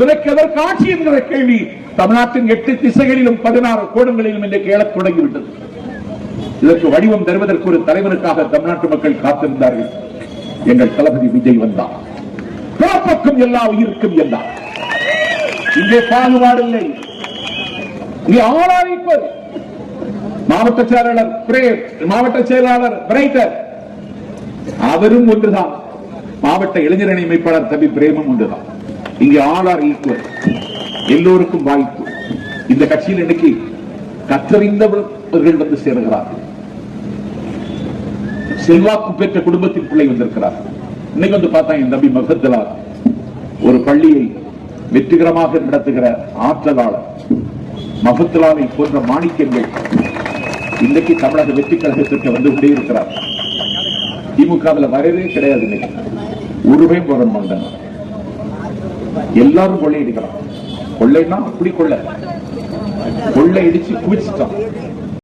உனக்கு எதற்கு ஆட்சி என்கிற கேள்வி தமிழ்நாட்டின் 8 திசைகளிலும் 16 கோணங்களிலும் இன்றைக்கு எழத் தொடங்கிவிட்டது. இதற்கு வடிவம் தருவதற்கு ஒரு தலைவருக்காக தமிழ்நாட்டு மக்கள் காத்திருந்தார்கள். எங்கள் தளபதி விஜய் வந்தார். பிறப்புக்கும் எல்லா உயிருக்கும் எல்லாம். இங்கே பாகுபாடு இல்லை. இங்கே ஆளார் ஈக்குவல். மாவட்ட செயலாளர் பிரேம், மாவட்ட செயலாளர் பிரைட்டர் அவரும் ஒன்றுதான். மாவட்ட இளைஞர் அணி அமைப்பாளர் தம்பி பிரேமும் ஒன்றுதான். இங்கே ஆளார் ஈக்குவல். எல்லோருக்கும் வாய்ப்பு. இந்த கட்சியில் இன்னைக்கு கற்றறிந்தவர்கள் வந்து சேருகிறார்கள். செல்வாக்கு பெற்ற குடும்பத்தின் பிள்ளை வந்திருக்கிறார். இன்னைக்கு வந்து பார்த்தா என் தம்பி மகத்தலார் ஒரு பள்ளியை வெற்றிகரமாக நடத்துகிற ஆற்றலாளர். மகத்தலாரை போன்ற மாணிக்கங்கள் இன்னைக்கு தமிழக வெற்றி கழகத்திற்கு வந்து கொண்டே இருக்கிறார். திமுகவில் வரவே கிடையாது. இன்னைக்கு ஒருவே போட மாட்டாங்க. எல்லாரும் கொள்ளையடிக்கிறான். கொள்ளைன்னா அப்படி கொள்ளை இடிச்சு குவிச்சுட்டான்.